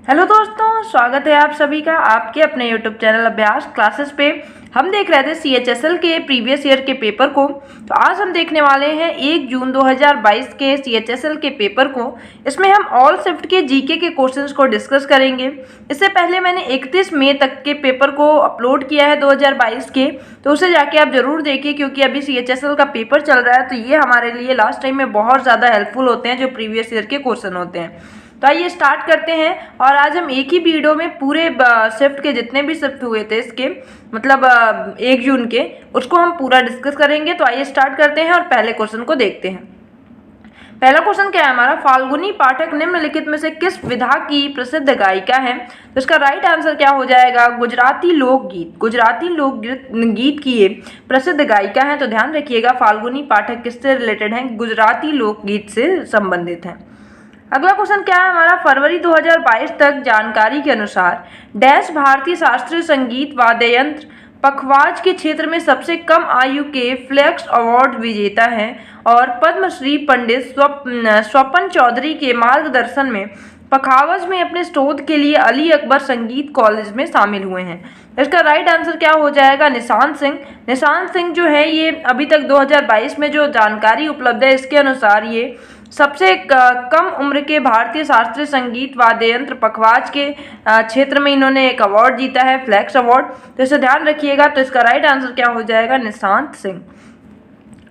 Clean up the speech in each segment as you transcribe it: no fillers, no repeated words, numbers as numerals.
Hello दोस्तों, स्वागत है आप सभी का आपके अपने यूट्यूब चैनल अभ्यास क्लासेस पे। हम देख रहे थे CHSL के प्रीवियस ईयर के पेपर को। तो आज हम देखने वाले हैं 1 जून 2022 के CHSL के पेपर को। इसमें हम ऑल शिफ्ट के जीके के क्वेश्चंस को डिस्कस करेंगे। इससे पहले मैंने 31 मई तक के पेपर को अपलोड किया है 2022 के, तो उसे जाके आप जरूर देखिए, क्योंकि अभी CHSL का पेपर चल रहा है। तो ये हमारे लिए लास्ट टाइम में बहुत ज़्यादा हेल्पफुल होते हैं जो प्रीवियस ईयर के क्वेश्चन होते हैं। तो आइए स्टार्ट करते हैं। और आज हम एक ही वीडियो में पूरे शिफ्ट के जितने भी शिफ्ट हुए थे इसके मतलब 1 जून के, उसको हम पूरा डिस्कस करेंगे। तो आइए स्टार्ट करते हैं और पहले क्वेश्चन को देखते हैं। पहला क्वेश्चन क्या है हमारा, फाल्गुनी पाठक निम्नलिखित में से किस विधा की प्रसिद्ध गायिका है? तो इसका राइट आंसर क्या हो जाएगा, गुजराती लोकगीत। गुजराती लोकगीत की ये प्रसिद्ध गायिका है। तो ध्यान रखिएगा, फाल्गुनी पाठक किससे रिलेटेड है, गुजराती लोकगीत से संबंधित है। अगला क्वेश्चन क्या है हमारा, फरवरी 2022 तक जानकारी के अनुसार डैश भारतीय शास्त्रीय संगीत वाद्य यंत्र पखवाज के क्षेत्र में सबसे कम आयु के फ्लेक्स अवार्ड विजेता है और पद्मश्री पंडित स्वपन चौधरी के मार्गदर्शन में पखावज में अपने शोध के लिए अली अकबर संगीत कॉलेज में शामिल हुए हैं। इसका राइट आंसर क्या हो जाएगा, निशांत सिंह। निशांत सिंह जो है ये अभी तक 2022 में जो जानकारी उपलब्ध है इसके अनुसार ये सबसे कम उम्र के भारतीय शास्त्रीय संगीत वाद्य यंत्र पखवाज के क्षेत्र में इन्होंने एक अवार्ड जीता है, फ्लैक्स अवार्ड। तो इसे ध्यान रखिएगा। तो इसका राइट आंसर क्या हो जाएगा, निशांत सिंह।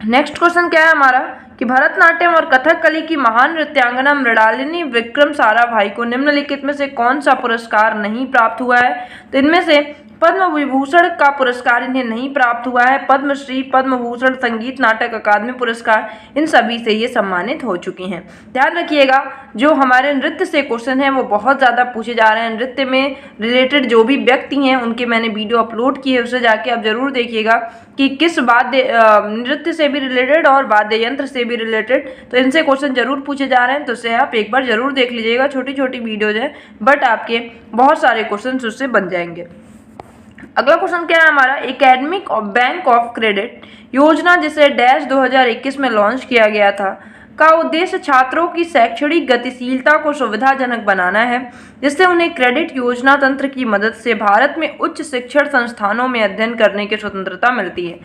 नेक्स्ट क्वेश्चन क्या है हमारा कि भरतनाट्यम और कथकली की महान नृत्यांगना मृणालिनी विक्रम साराभाई को निम्नलिखित में से कौन सा पुरस्कार नहीं प्राप्त हुआ है? तो इनमें से पद्म विभूषण का पुरस्कार इन्हें नहीं प्राप्त हुआ है। पद्मश्री, पद्म भूषण, संगीत नाटक अकादमी पुरस्कार, इन सभी से ये सम्मानित हो चुकी हैं। ध्यान रखिएगा, जो हमारे नृत्य से क्वेश्चन हैं वो बहुत ज़्यादा पूछे जा रहे हैं। नृत्य में रिलेटेड जो भी व्यक्ति हैं उनके मैंने वीडियो अपलोड किए, उसे जाके आप जरूर देखिएगा कि किस वाद्य नृत्य से भी रिलेटेड और वाद्य यंत्र से भी रिलेटेड, तो इनसे क्वेश्चन जरूर पूछे जा रहे हैं। तो उसे आप एक बार जरूर देख लीजिएगा। छोटी छोटी वीडियोज हैं बट आपके बहुत सारे क्वेश्चन उससे बन जाएंगे। अगला क्वेश्चन क्या है हमारा, एकेडमिक बैंक ऑफ क्रेडिट योजना जिसे डैश 2021 में लॉन्च किया गया था का उद्देश्य छात्रों की शैक्षणिक गतिशीलता को सुविधाजनक बनाना है, जिससे उन्हें क्रेडिट योजना तंत्र की मदद से भारत में उच्च शिक्षण संस्थानों में अध्ययन करने की स्वतंत्रता मिलती है।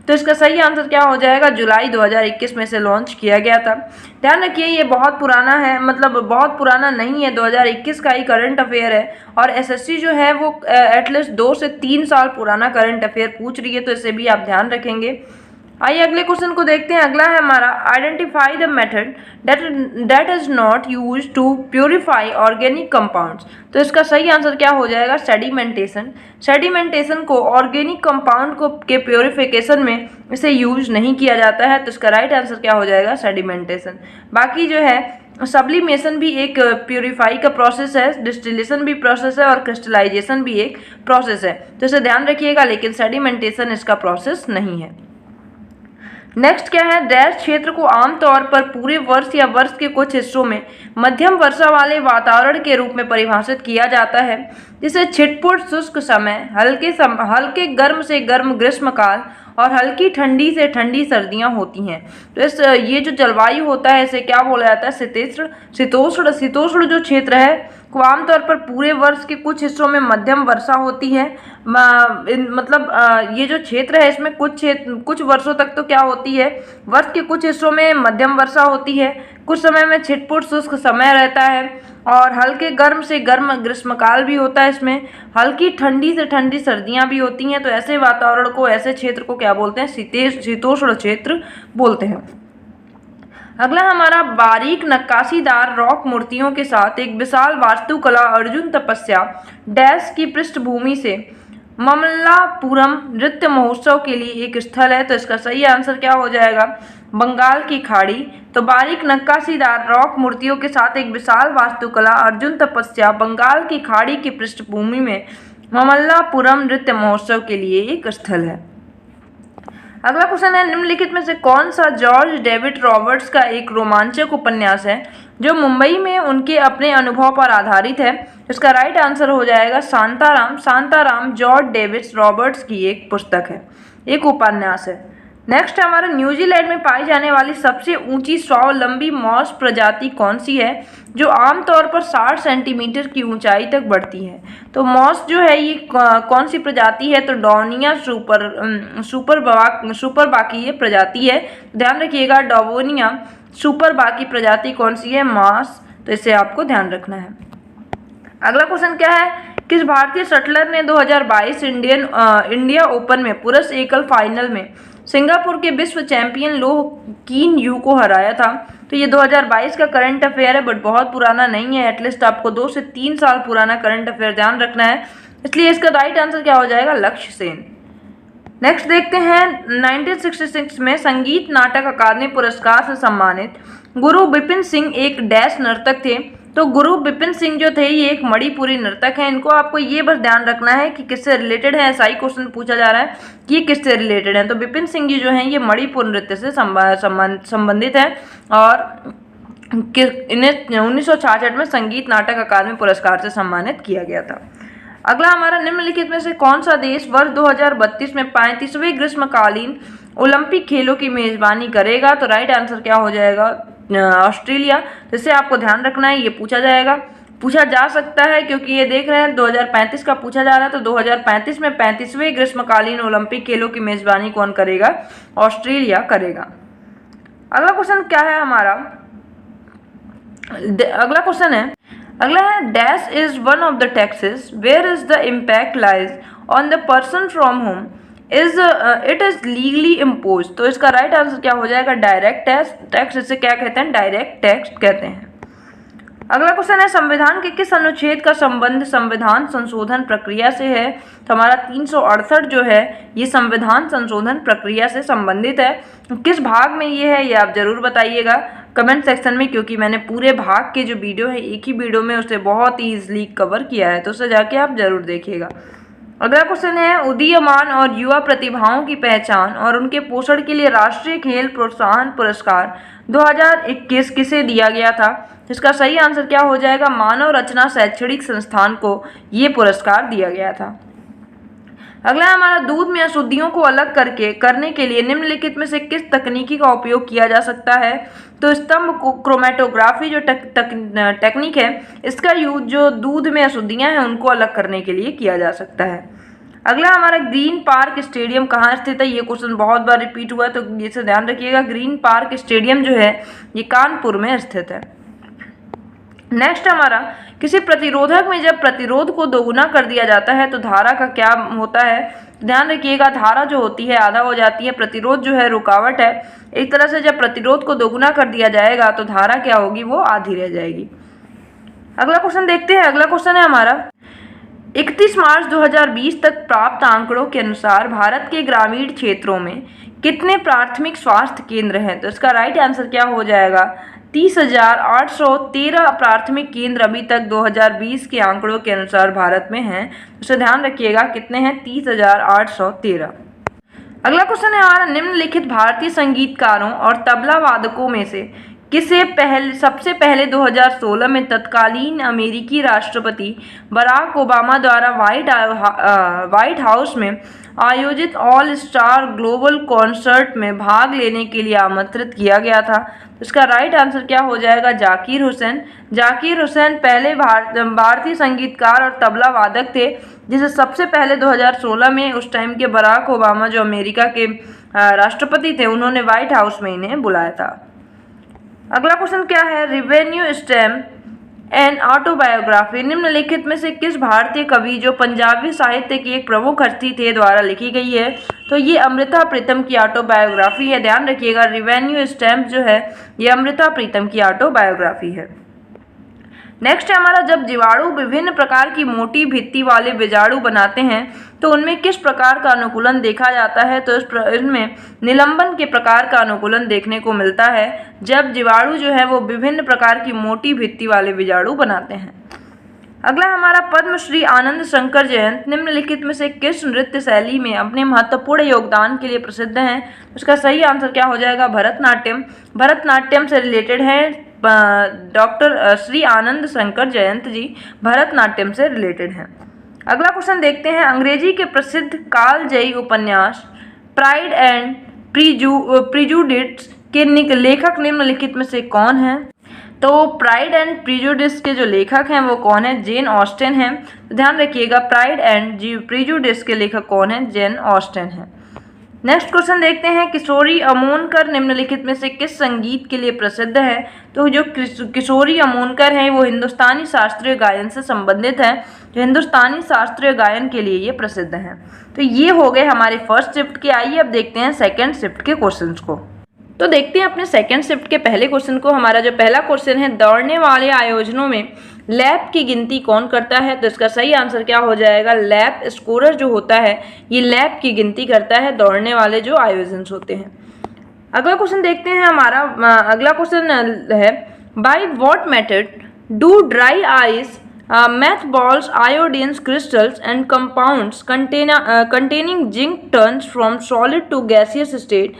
तो इसका सही आंसर क्या हो जाएगा, जुलाई 2021 में से लॉन्च किया गया था। ध्यान रखिए ये बहुत पुराना है, मतलब बहुत पुराना नहीं है, 2021 का ही करंट अफेयर है। और एसएससी जो है वो एटलीस्ट 2 से 3 साल पुराना करंट अफेयर पूछ रही है, तो इसे भी आप ध्यान रखेंगे। आइए अगले क्वेश्चन को देखते हैं। अगला है हमारा, identify the method that is not used to purify organic compounds. तो इसका सही आंसर क्या हो जाएगा, सेडिमेंटेशन। सेडिमेंटेशन को ऑर्गेनिक कंपाउंड को के प्योरीफिकेशन में इसे यूज नहीं किया जाता है। तो इसका राइट आंसर क्या हो जाएगा, सेडिमेंटेशन। बाकी जो है सब्लिमेशन भी एक प्योरीफाई का प्रोसेस है, डिस्टिलेशन भी प्रोसेस है और क्रिस्टलाइजेशन भी एक प्रोसेस है। तो इसे ध्यान रखिएगा, लेकिन सेडिमेंटेशन इसका प्रोसेस नहीं है। नेक्स्ट क्या है, डैश क्षेत्र को आमतौर पर पूरे वर्ष या वर्ष के कुछ हिस्सों में मध्यम वर्षा वाले वातावरण के रूप में परिभाषित किया जाता है, जिसे छिटपुट शुष्क समय, हल्के गर्म से गर्म ग्रीष्मकाल और हल्की ठंडी से ठंडी सर्दियां होती हैं। तो ये जो जलवायु होता है इसे क्या बोला जाता है, शीतोष्ण। शीतोष्ण जो क्षेत्र है को आमतौर पर पूरे वर्ष के कुछ हिस्सों में मध्यम वर्षा होती है। ये जो क्षेत्र है इसमें कुछ वर्षों तक तो क्या होती है, वर्ष के कुछ हिस्सों में मध्यम वर्षा होती है, कुछ समय में छिटपुट शुष्क समय रहता है और हल्के गर्म से गर्म ग्रीष्मकाल भी होता है। इसमें हल्की ठंडी से ठंडी सर्दियां भी होती हैं। तो ऐसे वातावरण को, ऐसे क्षेत्र को क्या बोलते हैं, शीतोष्ण क्षेत्र बोलते हैं। अगला हमारा, बारीक नक्काशीदार रॉक मूर्तियों के साथ एक विशाल वास्तुकला अर्जुन तपस्या डैश की पृष्ठभूमि से ममल्लापुरम नृत्य महोत्सव के लिए एक स्थल है। तो इसका सही आंसर क्या हो जाएगा, बंगाल की खाड़ी। तो बारीक नक्काशीदार रॉक मूर्तियों के साथ एक विशाल वास्तुकला अर्जुन तपस्या बंगाल की खाड़ी की पृष्ठभूमि में ममल्लापुरम नृत्य महोत्सव के लिए एक स्थल है। अगला क्वेश्चन है, निम्नलिखित में से कौन सा जॉर्ज डेविड रॉबर्ट्स का एक रोमांचक उपन्यास है जो मुंबई में उनके अपने अनुभव पर आधारित है? इसका राइट आंसर हो जाएगा Shantaram. Shantaram George David Roberts की एक पुस्तक है, एक उपन्यास है। नेक्स्ट हमारा न्यूजीलैंड में पाई जाने वाली सबसे ऊंची स्वावलंबी मॉस प्रजाति कौन सी है, जो आमतौर पर 60 सेंटीमीटर की ऊंचाई तक बढ़ती है। तो मॉस जो है ये कौन सी प्रजाति है, तो डॉनिया सुपर बाकी ये प्रजाति है। ध्यान रखिएगा, डॉवोनिया सुपर बाकी प्रजाति कौन सी है, मॉस। तो इसे आपको ध्यान रखना है। अगला क्वेश्चन क्या है, किस भारतीय शटलर ने 2022 इंडिया ओपन में पुरुष एकल फाइनल में सिंगापुर के विश्व चैंपियन लो कीन यू को हराया था। तो ये 2022 का करंट अफेयर है, बट बहुत पुराना नहीं है। एटलीस्ट आपको 2 से 3 साल पुराना करंट अफेयर ध्यान रखना है, इसलिए इसका राइट आंसर क्या हो जाएगा, लक्ष्य सेन। नेक्स्ट देखते हैं, 1966 में संगीत नाटक अकादमी पुरस्कार से सम्मानित गुरु बिपिन सिंह एक डैश नर्तक थे। तो गुरु बिपिन सिंह जो थे ये एक मणिपुरी नर्तक हैं। इनको आपको ये बस ध्यान रखना है कि किससे रिलेटेड है, ऐसा ही क्वेश्चन पूछा जा रहा है कि ये किससे रिलेटेड है। तो बिपिन सिंह जी जो हैं ये मणिपुर नृत्य से संबंधित है और इन्हें 1966 में संगीत नाटक अकादमी पुरस्कार से सम्मानित किया गया था। अगला हमारा, निम्नलिखित में से कौन सा देश वर्ष 2032 में 35वें ग्रीष्मकालीन ओलंपिक खेलों की मेजबानी करेगा। तो राइट आंसर क्या हो जाएगा, ऑस्ट्रेलिया। जिससे आपको ध्यान रखना है, ये पूछा जा सकता है, क्योंकि ये देख रहे हैं 2035 का पूछा जा रहा है। तो 2035 में 35वें ग्रीष्मकालीन ओलंपिक खेलों की मेजबानी कौन करेगा, ऑस्ट्रेलिया करेगा। अगला क्वेश्चन क्या है हमारा, अगला है dash is one of the taxes where is the impact lies on the person from whom it is legally impose. तो इसका राइट आंसर क्या हो जाएगा, डायरेक्ट टैक्स। इसे क्या कहते हैं, डायरेक्ट टैक्स कहते हैं। अगला क्वेश्चन है, संविधान के किस अनुच्छेद का संबंध संविधान संशोधन प्रक्रिया से है। तो हमारा 368 जो है ये संविधान संशोधन प्रक्रिया से संबंधित है। किस भाग में ये है, ये आप जरूर बताइएगा कमेंट सेक्शन में, क्योंकि मैंने पूरे भाग के जो वीडियो है एक ही वीडियो में उसे बहुत ही ईजिली कवर किया है, तो उसे जाके आप जरूर देखिएगा। अगला क्वेश्चन है, उदीयमान और युवा प्रतिभाओं की पहचान और उनके पोषण के लिए राष्ट्रीय खेल प्रोत्साहन पुरस्कार 2021 किसे दिया गया था। इसका सही आंसर क्या हो जाएगा, मानव रचना शैक्षणिक संस्थान को ये पुरस्कार दिया गया था। अगला हमारा, दूध में अशुद्धियों को अलग करने के लिए निम्नलिखित में से किस तकनीकी का उपयोग किया जा सकता है। तो स्तंभ क्रोमेटोग्राफी जो टेक्निक है, इसका यूज जो दूध में अशुद्धियां हैं उनको अलग करने के लिए किया जा सकता है। अगला हमारा, ग्रीन पार्क स्टेडियम कहाँ स्थित है। ये क्वेश्चन बहुत बार रिपीट हुआ है, तो इसे ध्यान रखिएगा। ग्रीन पार्क स्टेडियम जो है ये कानपुर में स्थित है। नेक्स्ट हमारा, किसी प्रतिरोधक में जब प्रतिरोध को दोगुना कर दिया जाता है तो धारा का क्या होता है। ध्यान रखिएगा, धारा जो होती है आधा हो जाती है, प्रतिरोध जो है रुकावट है। एक तरह से जब प्रतिरोध को दोगुना कर दिया जाएगा तो धारा क्या होगी, वो आधी रह जाएगी। अगला क्वेश्चन देखते हैं। अगला क्वेश्चन है हमारा, 31 मार्च 2020 तक प्राप्त आंकड़ों के अनुसार भारत के ग्रामीण क्षेत्रों में कितने प्राथमिक स्वास्थ्य केंद्र हैं। तो इसका राइट आंसर क्या हो जाएगा, 30,813 प्राथमिक केंद्र अभी तक 2020 के आंकड़ों के अनुसार भारत में हैं। उसे ध्यान रखिएगा, कितने हैं, 30,813। अगला क्वेश्चन है हमारा, निम्नलिखित भारतीय संगीतकारों और तबला वादकों में से किसे सबसे पहले 2016 में तत्कालीन अमेरिकी राष्ट्रपति बराक ओबामा द्वारा व्हाइट हाउस में आयोजित ऑल स्टार ग्लोबल कॉन्सर्ट में भाग लेने के लिए आमंत्रित किया गया था। इसका राइट आंसर क्या हो जाएगा, जाकिर हुसैन। जाकिर हुसैन पहले भारतीय संगीतकार और तबला वादक थे जिसे सबसे पहले 2016 में उस टाइम के बराक ओबामा जो अमेरिका के राष्ट्रपति थे उन्होंने व्हाइट हाउस में इन्हें बुलाया था। अगला क्वेश्चन क्या है, रिवेन्यू स्टैम्प एंड ऑटोबायोग्राफी निम्नलिखित में से किस भारतीय कवि जो पंजाबी साहित्य की एक प्रमुख हस्ती थे द्वारा लिखी गई है। तो ये अमृता प्रीतम की ऑटोबायोग्राफी है। ध्यान रखिएगा, रिवेन्यू स्टैम्प जो है ये अमृता प्रीतम की ऑटोबायोग्राफी है। नेक्स्ट है हमारा, जब जीवाणु विभिन्न प्रकार की मोटी भित्ति वाले बीजाणु बनाते हैं तो उनमें किस प्रकार का अनुकूलन देखा जाता है। तो इसमें निलंबन के प्रकार का अनुकूलन देखने को मिलता है जब जीवाणु जो है वो विभिन्न प्रकार की मोटी भित्ति वाले बीजाणु बनाते हैं। अगला हमारा, पद्मश्री आनंद शंकर जयंत निम्नलिखित में से किस नृत्य शैली में अपने महत्वपूर्ण योगदान के लिए प्रसिद्ध हैं। उसका सही आंसर क्या हो जाएगा, भरतनाट्यम। भरतनाट्यम से रिलेटेड है डॉक्टर श्री आनंद शंकर जयंत जी, भरतनाट्यम से रिलेटेड हैं। अगला क्वेश्चन देखते हैं, अंग्रेजी के प्रसिद्ध कालजयी उपन्यास प्राइड एंड प्रिजुडिस के लेखक निम्नलिखित में से कौन है? तो प्राइड एंड प्रिजुडिस के जो लेखक हैं वो कौन है? जेन ऑस्टेन हैं। तो ध्यान रखिएगा, प्राइड एंड प्रिजुडिस के लेखक कौन है? जेन ऑस्टेन है। नेक्स्ट क्वेश्चन देखते हैं, किशोरी अमोनकर निम्नलिखित में से किस संगीत के लिए प्रसिद्ध है? तो जो किशोरी अमोनकर हैं वो हिंदुस्तानी शास्त्रीय गायन से संबंधित है, जो हिंदुस्तानी शास्त्रीय गायन के लिए ये प्रसिद्ध हैं। तो ये हो गए हमारे फर्स्ट शिफ्ट के। आइए अब देखते हैं सेकेंड शिफ्ट के क्वेश्चंस को। तो देखते हैं अपने सेकेंड शिफ्ट के पहले क्वेश्चन को। हमारा जो पहला क्वेश्चन है, दौड़ने वाले आयोजनों में लैप की गिनती कौन करता है? तो इसका सही आंसर क्या हो जाएगा? लैप स्कोरर जो होता है ये लैप की गिनती करता है दौड़ने वाले जो आयोजन होते हैं। अगला क्वेश्चन देखते हैं हमारा। अगला क्वेश्चन है, by what method do dry ice moth balls iodines crystals and compounds containing zinc turns from solid to gaseous state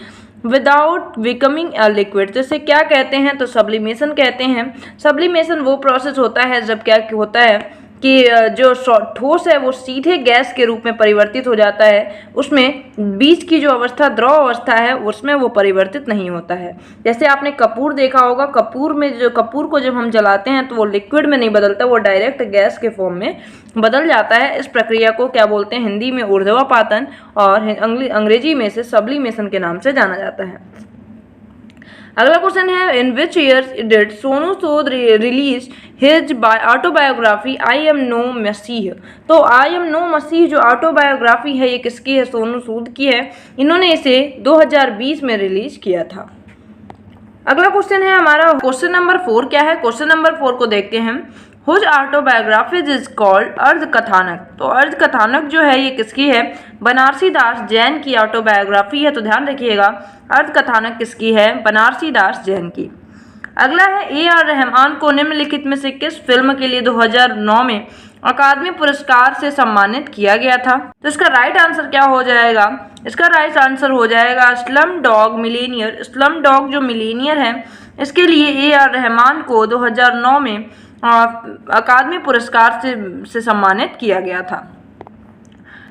without becoming a liquid? तो इसे क्या कहते हैं? तो सब्लिमेशन कहते हैं। सब्लिमेशन वो प्रोसेस होता है जब क्या होता है कि जो ठोस है वो सीधे गैस के रूप में परिवर्तित हो जाता है, उसमें बीच की जो अवस्था द्रव अवस्था है उसमें वो परिवर्तित नहीं होता है। जैसे आपने कपूर देखा होगा, कपूर को जब हम जलाते हैं तो वो लिक्विड में नहीं बदलता, वो डायरेक्ट गैस के फॉर्म में बदल जाता है। इस प्रक्रिया को क्या बोलते हैं? हिंदी में ऊर्ध्वापातन और अंग्रेजी में से सब्लिमेशन के नाम से जाना जाता है। अगला क्वेश्चन है, in which year did Sonu Sood release his autobiography I am no messiah? तो आई एम नो मसीह जो ऑटोबायोग्राफी है ये किसकी है? सोनू सूद की है। इन्होंने इसे 2020 में रिलीज किया था। अगला क्वेश्चन है हमारा क्वेश्चन नंबर 4 क्या है? क्वेश्चन नंबर 4 को देखते हैं। हुज ऑटोबायोग्राफी इज कॉल्ड अर्ध कथानक? तो अर्ध कथानक जो है ये किसकी है? बनारसी दास जैन की ऑटोबायोग्राफी है। तो ध्यान रखिएगा, अर्ध कथानक किसकी है? बनारसी दास जैन की। अगला है, ए आर रहमान को निम्नलिखित में से किस फिल्म के लिए 2009 में अकादमी पुरस्कार से सम्मानित किया गया था? तो इसका राइट आंसर क्या हो जाएगा? इसका राइट आंसर हो जाएगा slum dog Millionaire. Slum dog जो मिलेनियर है इसके लिए ए आर रहमान को 2009 में अकादमी पुरस्कार से सम्मानित किया गया था।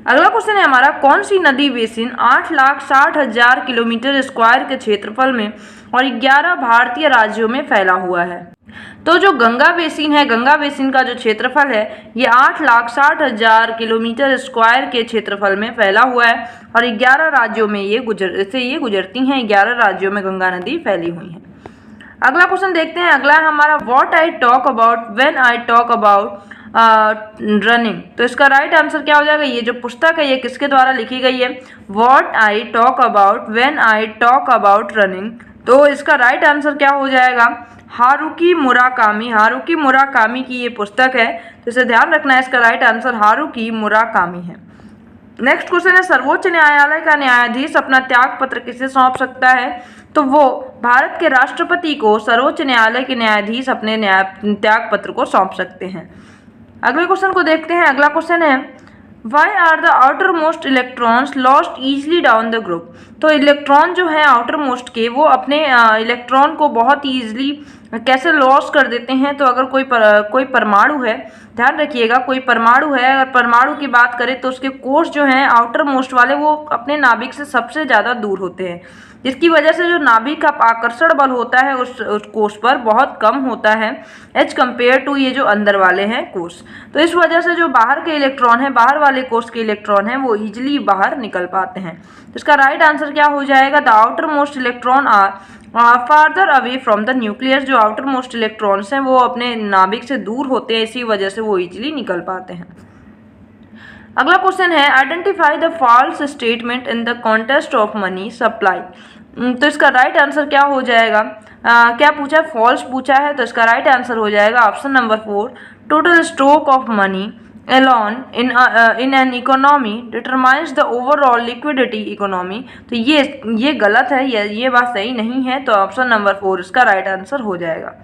अगला क्वेश्चन है हमारा, कौन सी नदी बेसिन 8,60,000 किलोमीटर स्क्वायर के क्षेत्रफल में और 11 भारतीय राज्यों में फैला हुआ है? तो जो गंगा बेसिन है, गंगा बेसिन का जो क्षेत्रफल है ये 8,60,000 किलोमीटर स्क्वायर के क्षेत्रफल में फैला हुआ है और 11 राज्यों में ये गुजरती हैं। 11 राज्यों में गंगा नदी फैली हुई है। अगला क्वेश्चन देखते हैं। अगला है हमारा, what I talk about when I talk about running? तो इसका राइट आंसर क्या हो जाएगा? ये जो पुस्तक है ये किसके द्वारा लिखी गई है? What I talk about when I talk about running. तो इसका राइट आंसर क्या हो जाएगा? Haruki Murakami. हारुकी मुराकामी की ये पुस्तक है, तो इसे ध्यान रखना है। इसका राइट आंसर हारुकी मुराकामी है। नेक्स्ट क्वेश्चन है, सर्वोच्च न्यायालय का न्यायाधीश अपना त्याग पत्र किसे सौंप सकता है? तो वो भारत के राष्ट्रपति को सर्वोच्च न्यायालय के न्यायाधीश अपने त्याग पत्र को सौंप सकते हैं। अगले क्वेश्चन को देखते हैं। अगला क्वेश्चन है, why are the outermost electrons lost easily down the group? तो इलेक्ट्रॉन जो है आउटर मोस्ट के वो अपने इलेक्ट्रॉन को बहुत ईजिली कैसे लॉस कर देते हैं? तो अगर कोई परमाणु है, ध्यान रखिएगा कोई परमाणु है, अगर परमाणु की बात करें तो उसके कोष जो हैं आउटर मोस्ट वाले वो अपने नाभिक से सबसे ज़्यादा दूर होते हैं, जिसकी वजह से जो नाभिक का आकर्षण बल होता है उस कोष पर बहुत कम होता है एज कम्पेयर टू ये जो अंदर वाले हैं कोष। तो इस वजह से जो बाहर के इलेक्ट्रॉन हैं, बाहर वाले कोष के इलेक्ट्रॉन हैं वो ईजिली बाहर निकल पाते हैं। तो इसका राइट आंसर क्या हो जाएगा? The outermost electron are farther away from the nucleus. जो आउटर मोस्ट इलेक्ट्रॉन्स हैं वो अपने नाभिक से दूर होते हैं, इसी वजह से वो ईजिली निकल पाते हैं। अगला क्वेश्चन है, identify the false statement in the context of money supply. तो इसका राइट आंसर क्या हो जाएगा? क्या पूछा है? फॉल्स पूछा है, तो इसका राइट आंसर हो जाएगा option number 4, total stock of money alone in an economy determines the overall liquidity economy। तो ये गलत है, ये बात सही नहीं है, तो ऑप्शन नंबर 4 इसका राइट आंसर हो जाएगा।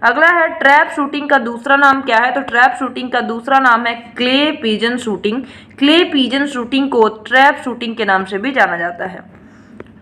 अगला है, ट्रैप शूटिंग का दूसरा नाम क्या है? तो ट्रैप शूटिंग का दूसरा नाम है clay pigeon shooting. Clay pigeon shooting को ट्रैप शूटिंग के नाम से भी जाना जाता है।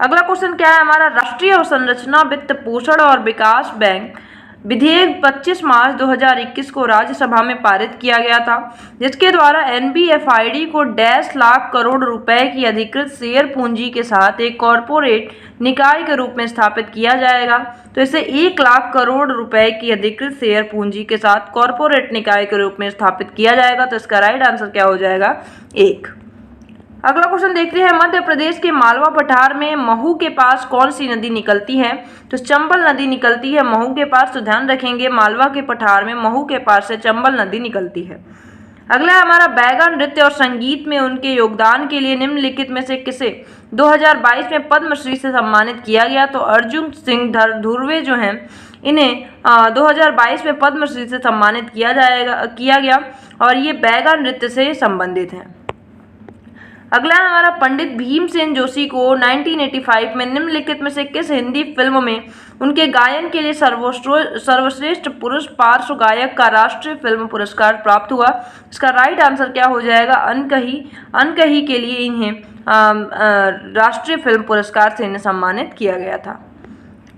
अगला क्वेश्चन क्या है हमारा, राष्ट्रीय अवसंरचना वित्त पोषण और विकास बैंक विधेयक 25 मार्च 2021 को राज्यसभा में पारित किया गया था, जिसके द्वारा NBFID को 1.5 लाख करोड़ रुपए की अधिकृत शेयर पूंजी के साथ एक कॉरपोरेट निकाय के रूप में स्थापित किया जाएगा। तो इसे 1 लाख करोड़ रुपए की अधिकृत शेयर पूंजी के साथ कॉरपोरेट निकाय के रूप में स्थापित किया जाएगा। तो इसका राइट आंसर क्या हो जाएगा? 1। अगला क्वेश्चन देखते हैं, मध्य प्रदेश के मालवा पठार में महू के पास कौन सी नदी निकलती है? तो चंबल नदी निकलती है महू के पास। तो ध्यान रखेंगे, मालवा के पठार में महू के पास से चंबल नदी निकलती है। अगला है हमारा, बैगा नृत्य और संगीत में उनके योगदान के लिए निम्नलिखित में से किसे 2022 में पद्मश्री से सम्मानित किया गया? तो अर्जुन सिंह धुर्वे जो हैं, इन्हें 2022 में पद्मश्री से सम्मानित किया गया और ये बैगा नृत्य से संबंधित हैं। अगला है हमारा, पंडित भीमसेन जोशी को 1985 में निम्नलिखित में से किस हिंदी फिल्म में उनके गायन के लिए सर्वश्रेष्ठ पुरुष पार्श्व गायक का राष्ट्रीय फिल्म पुरस्कार प्राप्त हुआ? इसका राइट आंसर क्या हो जाएगा? अनकही के लिए इन्हें राष्ट्रीय फिल्म पुरस्कार से इन्हें सम्मानित किया गया था।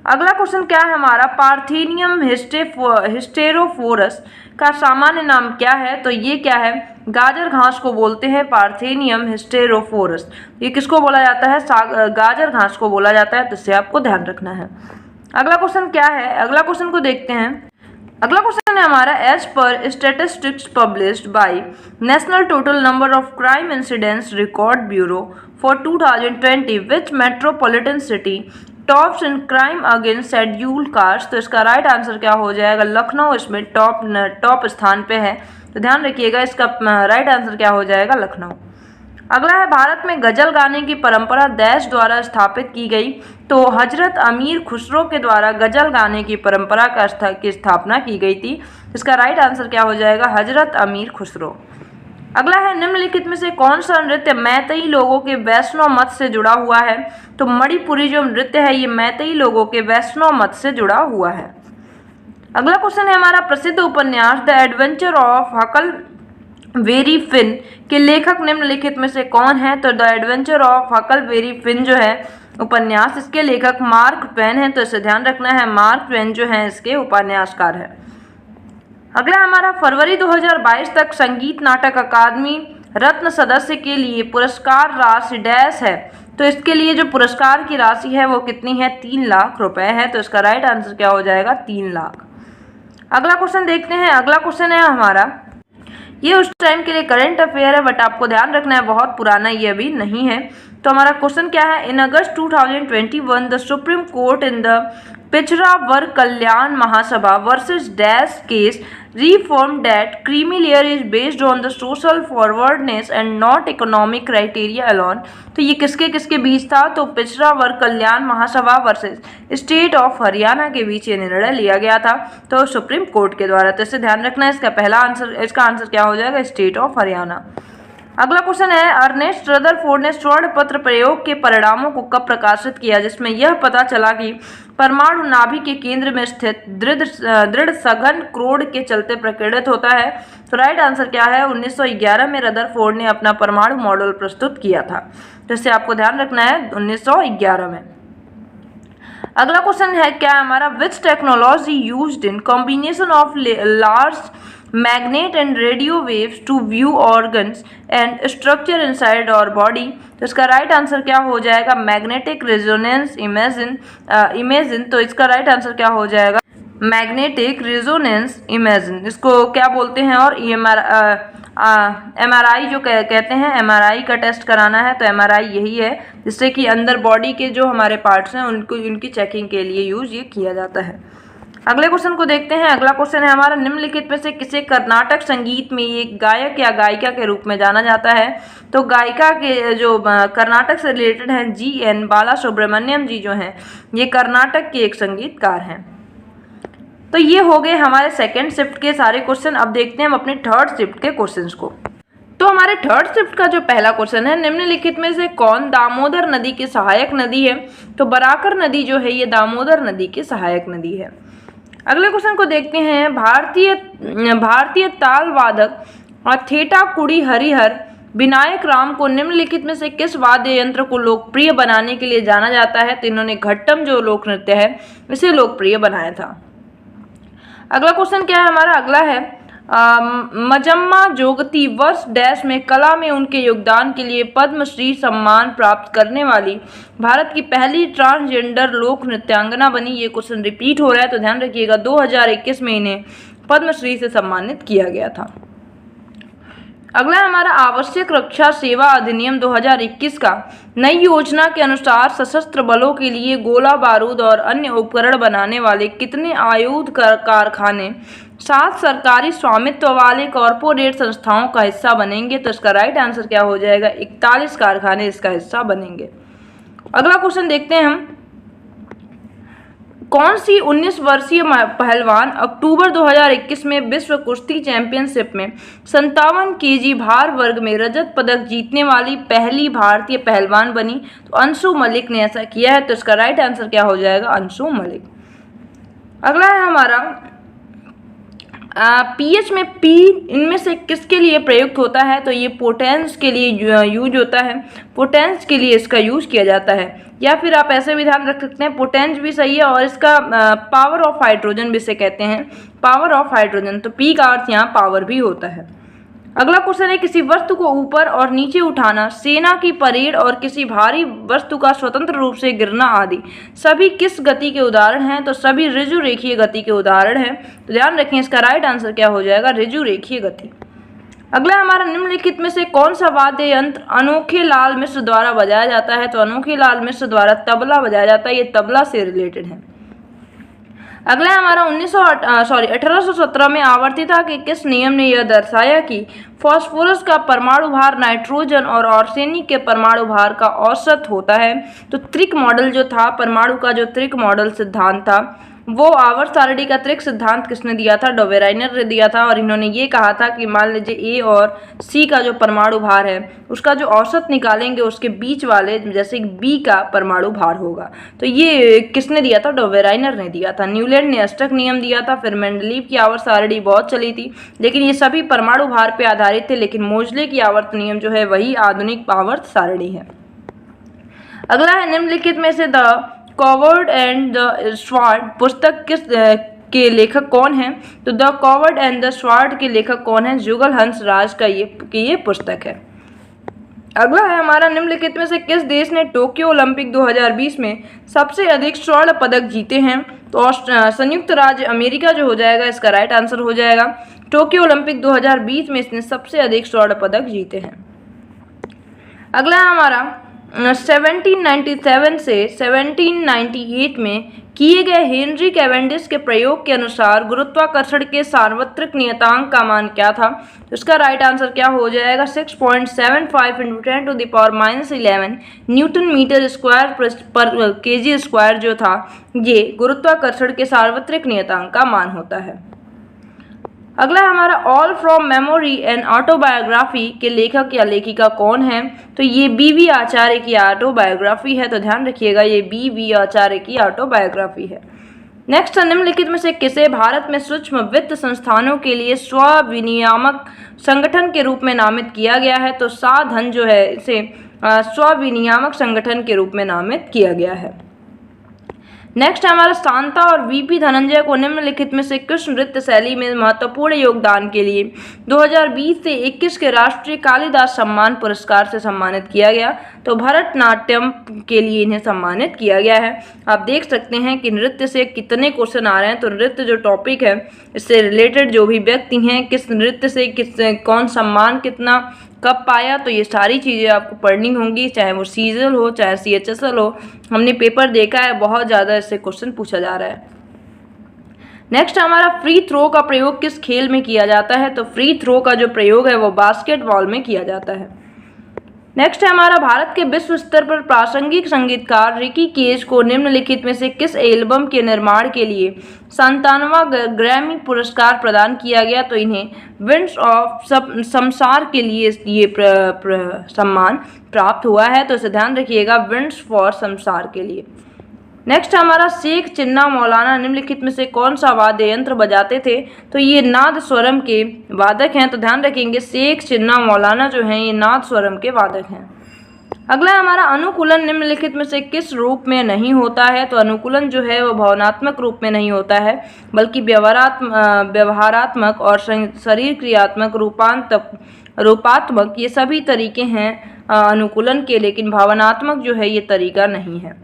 अगला क्वेश्चन क्या है हमारा, पार्थेनियम हिस्टेरोफोरस का सामान्य नाम क्या है? तो ये क्या है? गाजर घास को बोलते हैं पार्थेनियम हिस्टेरोफोरस। ये किसको बोला जाता है? गाजर घास को बोला जाता है। तो इससे आपको ध्यान रखना है। अगला क्वेश्चन क्या है? अगला क्वेश्चन को देखते हैं। अगला क्वेश्चन है हमारा, as per statistics published by national total number of crime incidents record bureau for 2020 which metropolitan city tops in crime against scheduled caste? तो इसका राइट आंसर क्या हो जाएगा? लखनऊ इसमें टॉप स्थान पे है। तो ध्यान रखिएगा, इसका राइट आंसर क्या हो जाएगा? लखनऊ। अगला है, भारत में गजल गाने की परंपरा देश द्वारा स्थापित की गई? तो हजरत अमीर खुसरो के द्वारा गजल गाने की परंपरा की स्थापना की गई थी। इसका राइट आंसर क्या हो जाएगा? हजरत अमीर खुसरो। अगला है, निम्नलिखित में से कौन सा नृत्य मैतेई लोगों के वैष्णव मत से जुड़ा हुआ है? तो मणिपुरी जो नृत्य है ये मैतेई लोगों के वैष्णव मत से जुड़ा हुआ है। अगला क्वेश्चन है हमारा, प्रसिद्ध उपन्यास the adventure of Huckleberry Finn के लेखक निम्नलिखित में से कौन है? तो the adventure of Huckleberry Finn जो है उपन्यास, इसके लेखक मार्क ट्वेन है। तो इसे ध्यान रखना है, मार्क ट्वेन जो है इसके उपन्यासकार है। अगला हमारा, फरवरी 2022 तक संगीत नाटक अकादमी रत्न सदस्य के लिए पुरस्कार राशि डैश है? तो इसके लिए जो पुरस्कार की राशि है वो कितनी है? 3 लाख रुपए है। तो इसका राइट आंसर क्या हो जाएगा? 3 लाख। अगला क्वेश्चन देखते हैं। अगला क्वेश्चन है हमारा, ये उस टाइम के लिए करंट अफेयर है बट आपको ध्यान रखना है बहुत पुराना ये अभी नहीं है। तो हमारा क्वेश्चन क्या है, in August 2021 the Supreme Court in the Pichhda Varg Kalyan Mahasabha versus dash case reformed that creamy layer is based on the social forwardness and not economic criteria alone। तो ये किसके किसके बीच था? तो पिछड़ा Varg Kalyan Mahasabha versus state of Haryana के बीच ये निर्णय लिया गया था, तो सुप्रीम कोर्ट के द्वारा। तो इसे ध्यान रखना है, इसका आंसर क्या हो जाएगा? State of Haryana. अगला क्वेश्चन है, अर्नेस्ट रदरफोर्ड ने स्वर्ण पत्र प्रयोग के परिणामों को कब प्रकाशित किया जिसमें यह पता चला कि परमाणु नाभि के केंद्र में स्थित दृढ़ सघन क्रोड के चलते प्रकीर्णित होता है? तो राइट आंसर क्या है? 1911 में रदरफोर्ड ने अपना परमाणु मॉडल प्रस्तुत किया था। तो इससे आपको ध्यान रखना है 1911 में। अगला क्वेश्चन है क्या हमारा, which technology used in combination of large magnet and radio waves to view organs and structure inside our body? तो इसका राइट आंसर क्या हो जाएगा? Magnetic resonance imaging. तो इसका राइट आंसर क्या हो जाएगा? Magnetic resonance imaging. इसको क्या बोलते हैं? और MRI जो कहते हैं, MRI का टेस्ट कराना है तो MRI यही है जिससे कि अंदर बॉडी के जो हमारे पार्ट्स हैं उनकी चेकिंग के लिए यूज ये किया जाता है। अगले क्वेश्चन को देखते हैं। अगला क्वेश्चन है हमारा, निम्नलिखित में से किसे कर्नाटक संगीत में एक गायक या गायिका के रूप में जाना जाता है? तो गायिका के जो कर्नाटक से रिलेटेड हैं GN बालासुब्रमण्यम जी जो हैं ये कर्नाटक के एक संगीतकार हैं। तो ये हो गए हमारे सेकेंड शिफ्ट के सारे क्वेश्चन। अब देखते हैं हम अपने थर्ड शिफ्ट के क्वेश्चंस को। तो हमारे थर्ड शिफ्ट का जो पहला क्वेश्चन है, निम्नलिखित में से कौन दामोदर नदी की सहायक नदी है? तो बराकर नदी जो है ये दामोदर नदी की सहायक नदी है। अगले क्वेश्चन को देखते हैं। भारतीय ताल वादक थेटा कुड़ी हरिहर विनायक राम को निम्नलिखित में से किस वाद्य यंत्र को लोकप्रिय बनाने के लिए जाना जाता है? तो इन्होंने घट्टम जो लोक नृत्य है इसे लोकप्रिय बनाया था। अगला क्वेश्चन क्या है हमारा? अगला है मजम्मा जोगती वर्ष डैश में कला में उनके योगदान के लिए पद्मश्री सम्मान प्राप्त करने वाली भारत की पहली ट्रांसजेंडर लोक नृत्यांगना बनी। ये क्वेश्चन रिपीट हो रहा है तो ध्यान रखिएगा, 2021 में इन्हें पद्मश्री से सम्मानित किया गया था। अगला है हमारा आवश्यक रक्षा सेवा अधिनियम 2021 का नई योजना के अनुसार सशस्त्र बलों के लिए गोला बारूद और अन्य उपकरण बनाने वाले कितने आयुध कारखाने 7 सरकारी स्वामित्व वाले कॉरपोरेट संस्थाओं का हिस्सा बनेंगे? तो इसका राइट आंसर क्या हो जाएगा? 41 कारखाने इसका हिस्सा बनेंगे। अगला क्वेश्चन देखते हैं हम, कौन सी 19 वर्षीय पहलवान अक्टूबर 2021 में विश्व कुश्ती चैंपियनशिप में 57 केजी भार वर्ग में रजत पदक जीतने वाली पहली भारतीय पहलवान बनी? तो अंशु मलिक ने ऐसा किया है। तो इसका राइट आंसर क्या हो जाएगा? अंशु मलिक। अगला है हमारा पीएच में पी इनमें से किसके लिए प्रयुक्त होता है? तो ये पोटेंस के लिए यूज होता है, पोटेंस के लिए इसका यूज किया जाता है, या फिर आप ऐसे भी ध्यान रख सकते हैं, पोटेंस भी सही है और इसका पावर ऑफ हाइड्रोजन भी इसे कहते हैं, पावर ऑफ हाइड्रोजन। तो पी का अर्थ यहाँ पावर भी होता है। अगला क्वेश्चन है, किसी वस्तु को ऊपर और नीचे उठाना, सेना की परेड और किसी भारी वस्तु का स्वतंत्र रूप से गिरना आदि सभी किस गति के उदाहरण हैं? तो सभी ऋजु रेखीय गति के उदाहरण हैं। तो ध्यान रखें, इसका राइट आंसर क्या हो जाएगा? ऋजु रेखीय गति। अगला हमारा निम्नलिखित में से कौन सा वाद्य यंत्र अनोखे लाल मिश्र द्वारा बजाया जाता है? तो अनोखे लाल मिश्र द्वारा तबला बजाया जाता है, ये तबला से रिलेटेड है। अगला हमारा 1817 में आवर्तिता के किस नियम ने यह दर्शाया कि फास्फोरस का परमाणु भार नाइट्रोजन और आर्सेनिक के परमाणु भार का औसत होता है? तो त्रिक मॉडल जो था, परमाणु का जो त्रिक मॉडल सिद्धांत था, वो आवर्त सारणी का त्रिक सिद्धांत किसने दिया था? डोवेराइनर ने दिया था। और इन्होंने ये कहा था कि मान लीजिए ए और सी का जो परमाणु भार है उसका जो औसत निकालेंगे उसके बीच वाले जैसे बी का परमाणु भार होगा। तो ये किसने दिया था? डोवेराइनर ने दिया था। न्यूलैंड ने अष्टक नियम दिया था। फिर मेंडलीव की आवर्त सारणी बहुत चली थी, लेकिन ये सभी परमाणु भार पर आधारित थे, लेकिन मोजले की आवर्त नियम जो है वही आधुनिक आवर्त सारणी है। अगला है, निम्नलिखित में से the coward and the sword पुस्तक किस के लेखक कौन हैं? तो the coward and the sword के लेखक कौन हैं? जुगल हंसराज का ये पुस्तक है। अगला है हमारा, निम्नलिखित में से किस देश ने टोक्यो ओलंपिक 2020 में सबसे अधिक स्वर्ण पदक जीते हैं? तो संयुक्त राज्य अमेरिका जो हो जाएगा, इसका राइट आंसर हो जाएगा। टोक्यो ओलंपिक 2020 में इसने सबसे अधिक स्वर्ण पदक जीते हैं। अगला है हमारा 1797 से 1798 में किए गए हेनरी कैवेंडिश के प्रयोग के अनुसार गुरुत्वाकर्षण के सार्वत्रिक नियतांक का मान क्या था? तो इसका राइट आंसर क्या हो जाएगा? 6.75 × 10⁻11 न्यूटन मीटर स्क्वायर पर केजी स्क्वायर जो था, ये गुरुत्वाकर्षण के सार्वत्रिक नियतांक का मान होता है। अगला हमारा all from memory and autobiography के लेखक या लेखिका कौन है? तो ये बी.वी. आचार्य की ऑटोबायोग्राफी है। तो ध्यान रखिएगा, ये बी.वी. आचार्य की ऑटोबायोग्राफी है। नेक्स्ट, निम्नलिखित में से किसे भारत में सूक्ष्म वित्त संस्थानों के लिए स्व-विनियामक संगठन के रूप में नामित किया गया है? तो साधन जो है इसे स्व-विनियामक संगठन के रूप में नामित किया गया है। नेक्स्ट हमारा शांता और वीपी धनंजय को निम्नलिखित में से किस नृत्य शैली में महत्वपूर्ण योगदान के लिए 2020 से 21 के राष्ट्रीय कालिदास सम्मान पुरस्कार से सम्मानित किया गया? तो भरतनाट्यम के लिए इन्हें सम्मानित किया गया है। आप देख सकते हैं कि नृत्य से कितने क्वेश्चन आ रहे हैं। तो नृत्य जो टॉपिक है इससे रिलेटेड जो भी व्यक्ति हैं, किस नृत्य से कौन सम्मान कितना कब पाया, तो ये सारी चीज़ें आपको पढ़नी होंगी, चाहे वो सीजल हो चाहे CHSL हो। हमने पेपर देखा है, बहुत ज़्यादा इससे क्वेश्चन पूछा जा रहा है। नेक्स्ट हमारा फ्री थ्रो का प्रयोग किस खेल में किया जाता है? तो फ्री थ्रो का जो प्रयोग है वो बास्केटबॉल में किया जाता है। नेक्स्ट है हमारा, भारत के विश्व स्तर पर प्रासंगिक संगीतकार रिकी केज को निम्नलिखित में से किस एल्बम के निर्माण के लिए 97वां ग्रैमी पुरस्कार प्रदान किया गया? तो इन्हें विंड्स ऑफ शमशार के लिए ये सम्मान प्राप्त हुआ है। तो इसे ध्यान रखिएगा, विंड्स फॉर शमशार के लिए। नेक्स्ट हमारा, शेख चिन्ना मौलाना निम्नलिखित में से कौन सा वाद्य यंत्र बजाते थे? तो ये नाद स्वरम के वादक हैं। तो ध्यान रखेंगे, शेख चिन्ना मौलाना जो हैं ये नाद स्वरम के वादक हैं। अगला हमारा अनुकूलन निम्नलिखित में से किस रूप में नहीं होता है। तो अनुकूलन जो है वो भावनात्मक रूप में नहीं होता है, बल्कि व्यवहारात्मक और शरीर क्रियात्मक रूपात्मक ये सभी तरीके हैं अनुकूलन के, लेकिन भावनात्मक जो है ये तरीका नहीं है।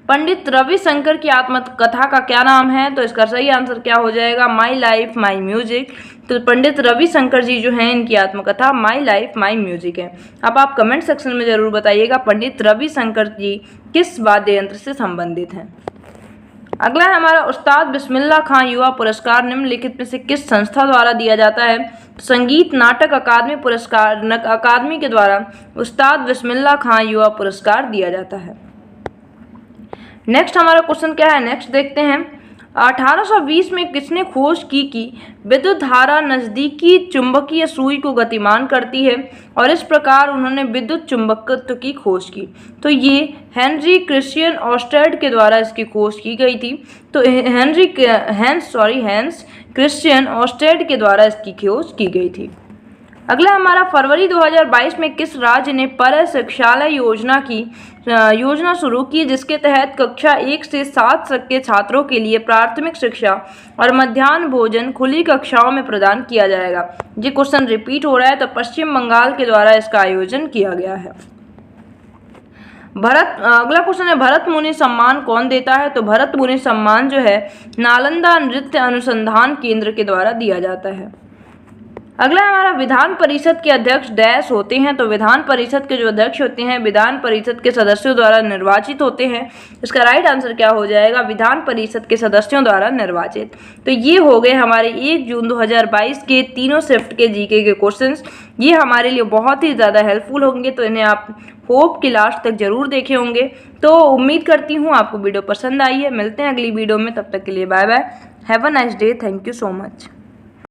पंडित रविशंकर की आत्मकथा का क्या नाम है। तो इसका सही आंसर क्या हो जाएगा, माई लाइफ माई म्यूजिक। तो पंडित रविशंकर जी जो हैं इनकी आत्मकथा माई लाइफ माई म्यूजिक है। अब आप कमेंट सेक्शन में जरूर बताइएगा पंडित रविशंकर जी किस वाद्य यंत्र से संबंधित हैं। अगला है हमारा उस्ताद बिस्मिल्लाह खां युवा पुरस्कार निम्नलिखित में से किस संस्था द्वारा दिया जाता है। संगीत नाटक अकादमी पुरस्कार अकादमी के द्वारा उस्ताद बिस्मिल्लाह खां युवा पुरस्कार दिया जाता है। नेक्स्ट हमारा क्वेश्चन क्या है, नेक्स्ट देखते हैं। 1820 में किसने खोज की कि विद्युत धारा नजदीकी चुंबकीय सुई को गतिमान करती है और इस प्रकार उन्होंने विद्युत चुंबकत्व की खोज की। तो ये हेनरी क्रिश्चियन ऑस्टेड के द्वारा इसकी खोज की गई थी। तो हैंस क्रिश्चियन ऑस्टेड के द्वारा इसकी खोज की गई थी। अगला हमारा फरवरी 2022 में किस राज्य ने पर शिक्षालय योजना शुरू की, जिसके तहत कक्षा 1 से 7 तक के छात्रों के लिए प्राथमिक शिक्षा और मध्याह्न भोजन खुली कक्षाओं में प्रदान किया जाएगा। ये क्वेश्चन रिपीट हो रहा है, तो पश्चिम बंगाल के द्वारा इसका आयोजन किया गया है। अगला क्वेश्चन है भरत मुनि सम्मान कौन देता है। तो भरत मुनि सम्मान जो है नालंदा नृत्य अनुसंधान केंद्र के द्वारा दिया जाता है। अगला हमारा विधान परिषद के अध्यक्ष डैश होते हैं। तो विधान परिषद के जो अध्यक्ष होते हैं विधान परिषद के सदस्यों द्वारा निर्वाचित होते हैं। इसका राइट आंसर क्या हो जाएगा, विधान परिषद के सदस्यों द्वारा निर्वाचित। तो ये हो गए हमारे 1 जून 2022 के तीनों शिफ्ट के जीके के क्वेश्चंस। ये हमारे लिए बहुत ही ज़्यादा हेल्पफुल होंगे, तो इन्हें आप होप कि लास्ट तक जरूर देखे होंगे। तो उम्मीद करती हूँ आपको वीडियो पसंद आई है। मिलते हैं अगली वीडियो में, तब तक के लिए bye bye, have a nice day, thank you so much.